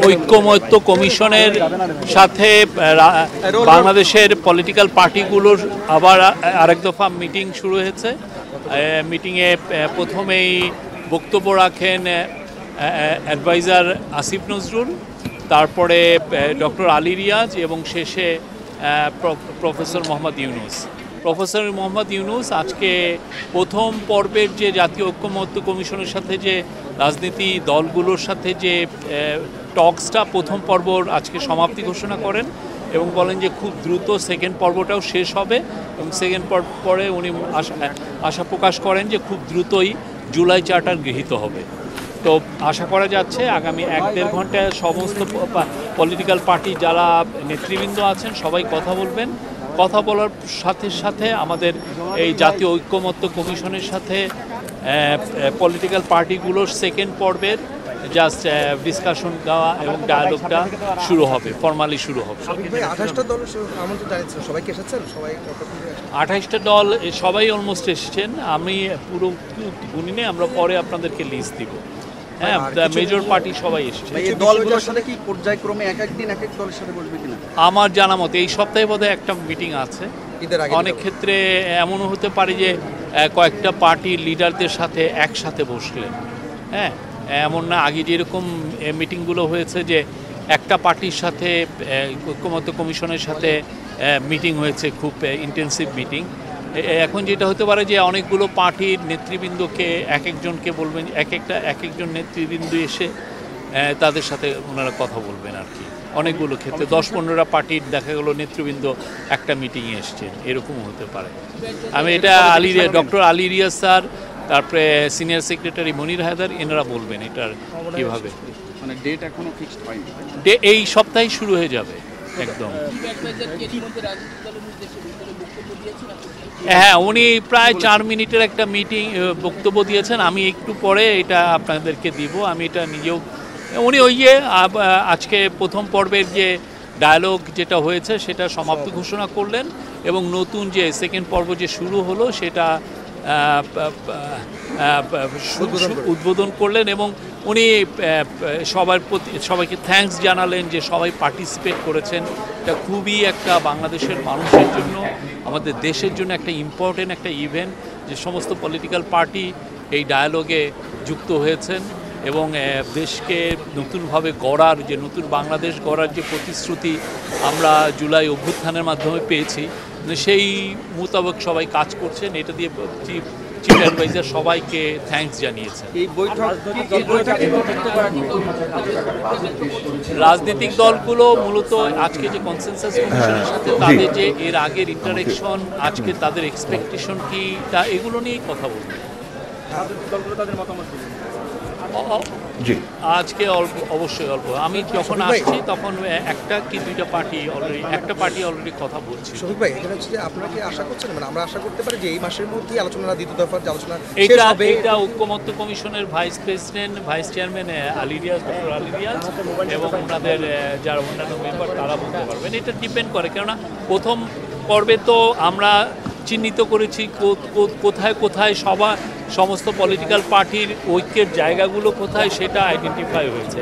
ঐক্যমত্য কমিশনের সাথে বাংলাদেশের পলিটিক্যাল পার্টিগুলোর আবার আরেক দফা মিটিং শুরু হয়েছে। মিটিংয়ে প্রথমেই বক্তব্য রাখেন অ্যাডভাইজার আসিফ নজরুল, তারপরে ডক্টর আলী রিয়াজ এবং শেষে প্রফেসর মোহাম্মদ ইউনুস। প্রফেসর মোহাম্মদ ইউনুস আজকে প্রথম পর্বের যে জাতীয় ঐক্যমত্য কমিশনের সাথে যে রাজনীতি দলগুলোর সাথে যে টকসটা প্রথম পর্ব আজকে সমাপ্তি ঘোষণা করেন এবং বলেন যে খুব দ্রুত সেকেন্ড পর্বটাও শেষ হবে এবং সেকেন্ড পরে উনি আশা প্রকাশ করেন যে খুব দ্রুতই জুলাই চার্টার গৃহীত হবে। তো আশা করা যাচ্ছে আগামী 1-1.5 ঘন্টায় সমস্ত পলিটিক্যাল পার্টি যারা নেতৃবৃন্দ আছেন সবাই কথা বলবেন। কথা বলার সাথে সাথে আমাদের এই জাতীয় ঐক্যমত্য কমিশনের সাথে পলিটিক্যাল পার্টিগুলোর সেকেন্ড পর্বের জাস্ট ডিসকাশন দেওয়া এবং ডায়ালগটা শুরু হবে, ফর্মালি শুরু হবে। 28টা দল সবাই অলমোস্ট এসেছেন। আমি পুরো গুনি নেই, আমরা পরে আপনাদেরকে লিস্ট দিব। হ্যাঁ, মেজর পার্টি সবাই এসেছে। দলগুলোর সাথে কি পর্যায়ক্রমে এক দিন এক এক দলের সাথে বসবে কিনা? আমার জানা মতে এই সপ্তাহে বোধহয় একটা মিটিং আছে। অনেক ক্ষেত্রে এমনও হতে পারে যে কয়েকটা পার্টির লিডারদের সাথে একসাথে বসলেন। হ্যাঁ, এমন না আগে যেরকম মিটিংগুলো হয়েছে যে একটা পার্টির সাথে ঐক্যমত্য কমিশনের সাথে মিটিং হয়েছে, খুব ইন্টেন্সিভ মিটিং। এখন যেটা হতে পারে যে অনেকগুলো পার্টির নেতৃবৃন্দকে এক একজনকে বলবেন, এক একজন নেতৃবৃন্দ এসে তাদের সাথে ওনারা কথা বলবেন আর কি। অনেকগুলো ক্ষেত্রে 10-15টা পার্টির দেখা গেলো নেতৃবৃন্দ একটা মিটিংয়ে এসছেন, এরকমও হতে পারে। আমি এটা ডক্টর আলী রিয়াজ স্যার, তারপরে সিনিয়র সেক্রেটারি মনির হায়দার, এনারা বলবেন এটার কীভাবে। মানে ডেট এখনো ফিক্সড হয়নি? এই সপ্তাহে শুরু হয়ে যাবে একদম। হ্যাঁ, উনি প্রায় 4 মিনিটের একটা বক্তব্য দিয়েছেন। আমি একটু পরে এটা আপনাদেরকে দিব। আমি এটা নিজেও, উনি আজকে প্রথম পর্বের যে ডায়ালগ যেটা হয়েছে সেটা সমাপ্তি ঘোষণা করলেন এবং নতুন যে সেকেন্ড পর্ব যে শুরু হলো সেটা উদ্বোধন করলেন এবং উনি সবাইকে থ্যাঙ্কস জানালেন যে সবাই পার্টিসিপেট করেছেন। এটা খুবই একটা বাংলাদেশের মানুষের জন্য, আমাদের দেশের জন্য একটা ইম্পর্টেন্ট একটা ইভেন্ট যে সমস্ত পলিটিক্যাল পার্টি এই ডায়ালগে যুক্ত হয়েছেন এবং দেশকে নতুনভাবে গড়ার যে নতুন বাংলাদেশ গড়ার যে প্রতিশ্রুতি আমরা জুলাই অভ্যুত্থানের মাধ্যমে পেয়েছি, সেই মোতাবেক সবাই কাজ করছেন। এটা দিয়ে চিফ অ্যাডভাইজার সবাইকে থ্যাঙ্কস জানিয়েছেন। রাজনৈতিক দলগুলো মূলত আজকে যে কনসেনসাস কমিশনের সাথে তাদের যে এর আগের ইন্টারেকশন, আজকে তাদের এক্সপেকটেশন কি, তা এগুলো নিয়েই কথা বলবো। আজকে অবশ্যই অল্প। আমি যখন আসছি তখন একটা কি দুইটা পার্টি অলরেডি কথা বলছি। শফিক ভাই, এখানে হচ্ছে যে আপনারা কি আশা করছেন, মানে আমরা আশা করতে পারি যে এই মাসের মধ্যেই আলোচনা, দ্বিতীয় দফার যে আলোচনা এটা ঐক্যমত্য কমিশনের vice chairman doctor Ali Riaz এবং ওনাদের যারা অন্যান্য মেম্বার তারা বলতে পারবেন। এটা ডিপেন্ড করে, কেননা প্রথম পর্বে তো আমরা চিহ্নিত করেছি কোথায় কোথায় সমস্ত পলিটিক্যাল পার্টির ঐক্যের জায়গাগুলো কোথায় সেটা আইডেন্টিফাই হয়েছে।